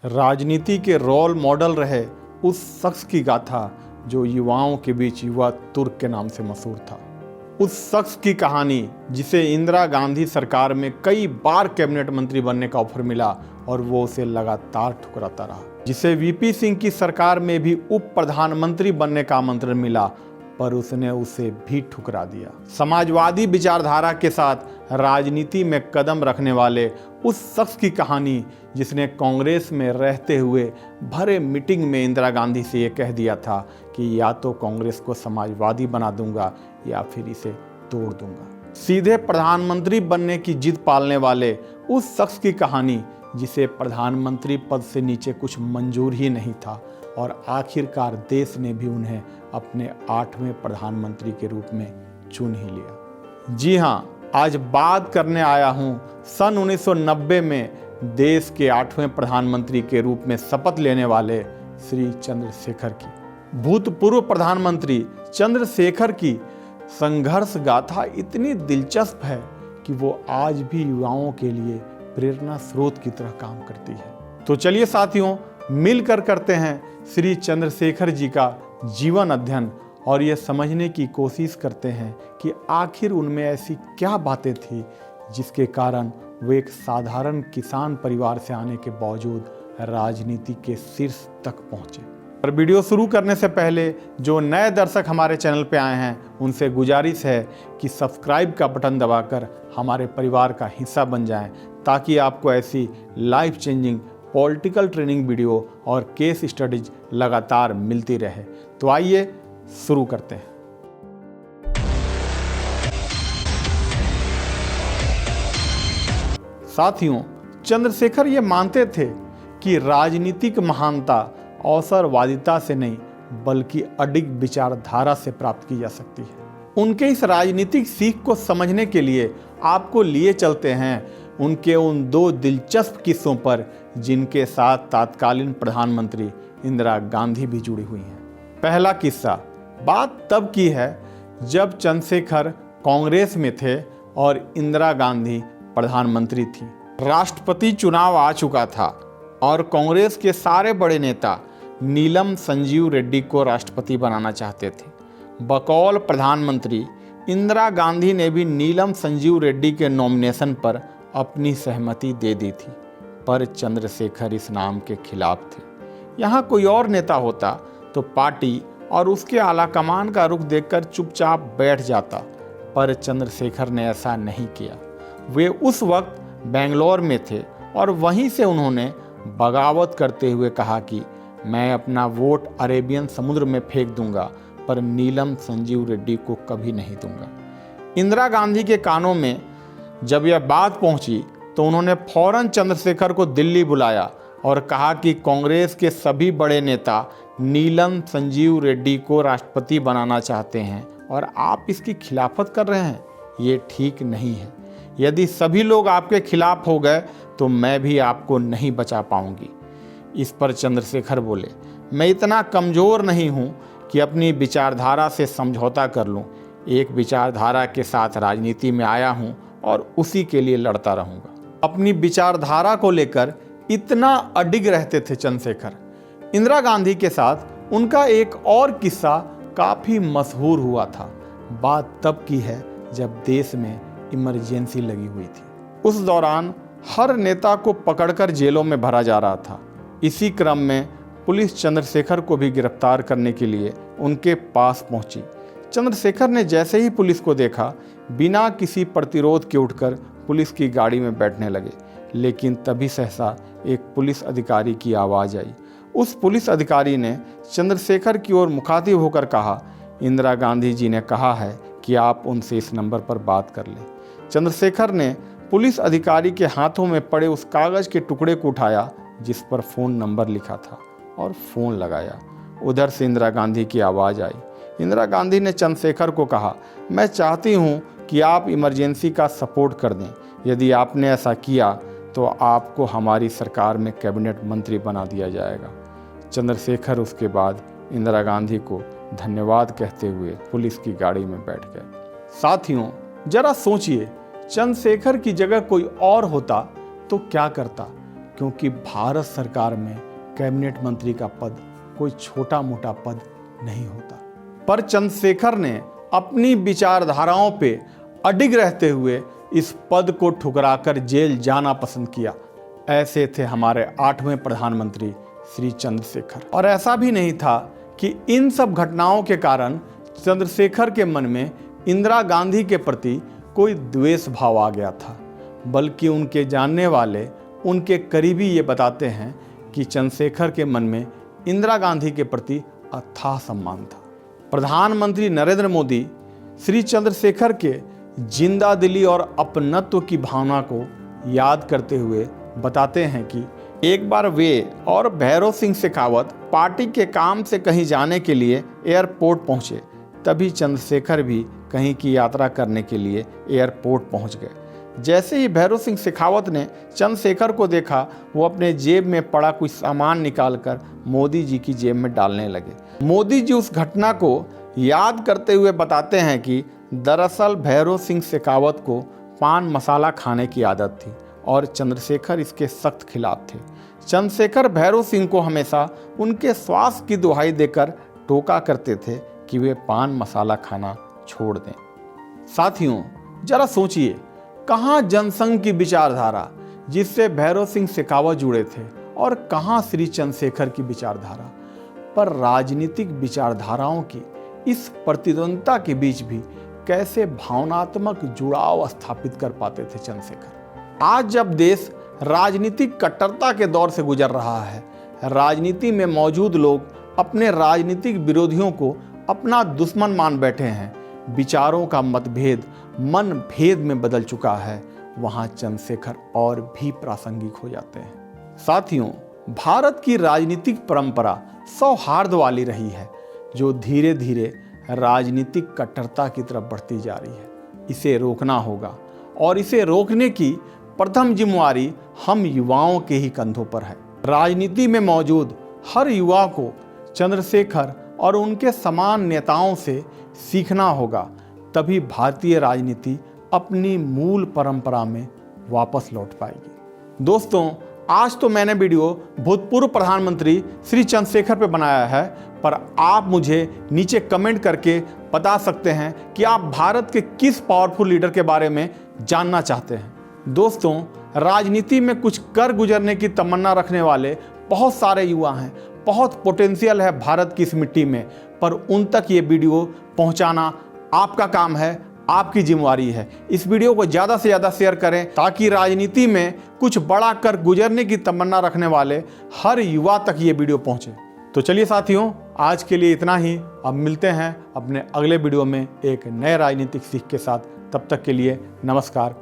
राजनीति के role model रहे उस शख्स की गाथा जो युवाओं के बीच युवा तुर्क के नाम से मशहूर था। उस शख्स की कहानी जिसे इंदिरा गांधी सरकार में कई बार कैबिनेट मंत्री बनने का ऑफर मिला और वो उसे लगातार ठुकराता रहा। जिसे वीपी सिंह की सरकार में भी उप प्रधानमंत्री बनने का आमंत्रण मिला पर उसने उसे भी ठुकरा दिया। समाजवादी विचारधारा के साथ राजनीति में कदम रखने वाले उस शख्स की कहानी जिसने कांग्रेस में रहते हुए भरे मीटिंग में इंदिरा गांधी से ये कह दिया था कि या तो कांग्रेस को समाजवादी बना दूंगा या फिर इसे तोड़ दूंगा। सीधे प्रधानमंत्री बनने की जिद पालने वाले उस शख्स की कहानी जिसे प्रधानमंत्री पद से नीचे कुछ मंजूर ही नहीं था और आखिरकार देश ने भी उन्हें अपने 8वें प्रधानमंत्री के रूप में चुन ही लिया। जी हाँ, आज बात करने आया हूँ सन 1990 में देश के 8वें प्रधानमंत्री के रूप में शपथ लेने वाले श्री चंद्रशेखर की। भूतपूर्व प्रधानमंत्री चंद्रशेखर की संघर्ष गाथा इतनी दिलचस्प है कि वो आज भी युवाओं के लिए प्रेरणा स्रोत की तरह काम करती है। तो चलिए साथियों, मिलकर करते हैं श्री चंद्रशेखर जी का जीवन अध्ययन और ये समझने की कोशिश करते हैं कि आखिर उनमें ऐसी क्या बातें थी जिसके कारण वो एक साधारण किसान परिवार से आने के बावजूद राजनीति के शीर्ष तक पहुंचे। और वीडियो शुरू करने से पहले जो नए दर्शक हमारे चैनल पे आए हैं उनसे गुजारिश है कि सब्सक्राइब का बटन दबाकर हमारे परिवार का हिस्सा बन जाएं ताकि आपको ऐसी life changing political training video और केस स्टडीज लगातार मिलती रहे। तो आइए शुरू करते हैं। साथियों, चंद्रशेखर ये मानते थे कि राजनीतिक महानता अवसरवादिता से नहीं बल्कि अडिग विचारधारा से प्राप्त की जा सकती है। उनके इस राजनीतिक सीख को समझने के लिए आपको लिए चलते हैं उनके उन 2 दिलचस्प किस्सों पर जिनके साथ तत्कालीन प्रधानमंत्री इंदिरा गांधी भी जुड़ी हुई हैं। पहला किस्सा बात तब की है जब चंद्रशेखर कांग्रेस में थे और इंदिरा गांधी प्रधानमंत्री थी। राष्ट्रपति चुनाव आ चुका था और कांग्रेस के सारे बड़े नेता नीलम संजीव रेड्डी को राष्ट्रपति बनाना चाहते थे। बकौल प्रधानमंत्री इंदिरा गांधी ने भी नीलम संजीव रेड्डी के नॉमिनेशन पर अपनी सहमति दे दी थी, पर चंद्रशेखर इस नाम के खिलाफ थे। यहाँ कोई और नेता होता तो पार्टी और उसके आलाकमान का रुख देखकर चुपचाप बैठ जाता, पर चंद्रशेखर ने ऐसा नहीं किया। वे उस वक्त बेंगलोर में थे और वहीं से उन्होंने बगावत करते हुए कहा कि मैं अपना वोट अरेबियन समुद्र में फेंक दूंगा पर नीलम संजीव रेड्डी को कभी नहीं दूंगा। इंदिरा गांधी के कानों में जब यह बात पहुंची तो उन्होंने फौरन चंद्रशेखर को दिल्ली बुलाया और कहा कि कांग्रेस के सभी बड़े नेता नीलम संजीव रेड्डी को राष्ट्रपति बनाना चाहते हैं और आप इसकी खिलाफत कर रहे हैं, ये ठीक नहीं है। यदि सभी लोग आपके खिलाफ हो गए तो मैं भी आपको नहीं बचा पाऊंगी। इस पर चंद्रशेखर बोले, मैं इतना कमज़ोर नहीं हूँ कि अपनी विचारधारा से समझौता कर लूँ। एक विचारधारा के साथ राजनीति में आया हूँ और उसी के लिए लड़ता रहूँगा। अपनी विचारधारा को लेकर इतना अडिग रहते थे चंद्रशेखर। इंदिरा गांधी के साथ उनका एक और किस्सा काफ़ी मशहूर हुआ था। बात तब की है जब देश में इमरजेंसी लगी हुई थी। उस दौरान हर नेता को पकड़कर जेलों में भरा जा रहा था। इसी क्रम में पुलिस चंद्रशेखर को भी गिरफ्तार करने के लिए उनके पास पहुंची। चंद्रशेखर ने जैसे ही पुलिस को देखा बिना किसी प्रतिरोध के उठकर पुलिस की गाड़ी में बैठने लगे, लेकिन तभी सहसा एक पुलिस अधिकारी की आवाज़ आई। उस पुलिस अधिकारी ने चंद्रशेखर की ओर मुखातिब होकर कहा, इंदिरा गांधी जी ने कहा है कि आप उनसे इस नंबर पर बात कर लें। चंद्रशेखर ने पुलिस अधिकारी के हाथों में पड़े उस कागज़ के टुकड़े को उठाया जिस पर फ़ोन नंबर लिखा था और फ़ोन लगाया। उधर से इंदिरा गांधी की आवाज़ आई। इंदिरा गांधी ने चंद्रशेखर को कहा, मैं चाहती हूँ कि आप इमरजेंसी का सपोर्ट कर दें। यदि आपने ऐसा किया तो आपको हमारी सरकार में कैबिनेट मंत्री बना दिया जाएगा। चंद्रशेखर उसके बाद इंदिरा गांधी को धन्यवाद कहते हुए पुलिस की गाड़ी में बैठ गए। साथियों, जरा सोचिए, चंद्रशेखर की जगह कोई और होता तो क्या करता? क्योंकि भारत सरकार में कैबिनेट मंत्री का पद कोई छोटा मोटा पद नहीं होता। पर चंद्रशेखर ने अपनी विचारधाराओं पे अडिग रहते हुए इस पद को ठुकराकर जेल जाना पसंद किया। ऐसे थे हमारे 8वें प्रधानमंत्री श्री चंद्रशेखर। और ऐसा भी नहीं था कि इन सब घटनाओं के कारण चंद्रशेखर के मन में इंदिरा गांधी के प्रति कोई द्वेष भाव आ गया था, बल्कि उनके जानने वाले, उनके करीबी ये बताते हैं कि चंद्रशेखर के मन में इंदिरा गांधी के प्रति अथाह सम्मान था। प्रधानमंत्री नरेंद्र मोदी श्री चंद्रशेखर के जिंदा दिली और अपनत्व की भावना को याद करते हुए बताते हैं कि एक बार वे और भैरव सिंह शेखावत पार्टी के काम से कहीं जाने के लिए एयरपोर्ट पहुंचे। तभी चंद्रशेखर भी कहीं की यात्रा करने के लिए एयरपोर्ट पहुंच गए। जैसे ही भैरव सिंह शेखावत ने चंद्रशेखर को देखा, वो अपने जेब में पड़ा कुछ सामान निकालकर मोदी जी की जेब में डालने लगे। मोदी जी उस घटना को याद करते हुए बताते हैं कि दरअसल भैरव सिंह शेखावत को पान मसाला खाने की आदत थी और चंद्रशेखर इसके सख्त खिलाफ थे। चंद्रशेखर भैरव सिंह को हमेशा उनके स्वास्थ्य की दुहाई देकर टोका करते थे कि वे पान मसाला खाना छोड़ दें। साथियों, जरा सोचिए, कहाँ जनसंघ की विचारधारा जिससे भैरव सिंह शेखावत जुड़े थे और कहाँ श्री चंद्रशेखर की विचारधारा। पर राजनीतिक विचारधाराओं की इस प्रतिद्वंद्विता के बीच भी कैसे भावनात्मक जुड़ाव स्थापित कर पाते थे चंद्रशेखर। आज जब देश राजनीतिक कट्टरता के दौर से गुजर रहा है, राजनीति में मौजूद लोग अपने राजनीतिक विरोधियों को अपना दुश्मन मान बैठे हैं, विचारों का मतभेद मन भेद में बदल चुका है, वहां चंद्रशेखर और भी प्रासंगिक हो जाते हैं। साथियों, भारत की राजनीतिक परंपरा सौहार्द वाली रही है, जो धीरे धीरे राजनीतिक कट्टरता की तरफ बढ़ती जा रही है। इसे रोकना होगा और इसे रोकने की प्रथम जिम्मेवारी हम युवाओं के ही कंधों पर है। राजनीति में मौजूद हर युवा को चंद्रशेखर और उनके समान नेताओं से सीखना होगा, तभी भारतीय राजनीति अपनी मूल परंपरा में वापस लौट पाएगी। दोस्तों, आज तो मैंने वीडियो भूतपूर्व प्रधानमंत्री श्री चंद्रशेखर पे बनाया है, पर आप मुझे नीचे कमेंट करके बता सकते हैं कि आप भारत के किस पावरफुल लीडर के बारे में जानना चाहते हैं। दोस्तों, राजनीति में कुछ कर गुजरने की तमन्ना रखने वाले बहुत सारे युवा हैं, बहुत पोटेंशियल है भारत की इस मिट्टी में, पर उन तक ये वीडियो पहुंचाना आपका काम है, आपकी जिम्मेवारी है। इस वीडियो को ज़्यादा से ज़्यादा शेयर करें ताकि राजनीति में कुछ बड़ा कर गुजरने की तमन्ना रखने वाले हर युवा तक ये वीडियो पहुंचे। तो चलिए साथियों, आज के लिए इतना ही। अब मिलते हैं अपने अगले वीडियो में एक नए राजनीतिक सीख के साथ। तब तक के लिए नमस्कार।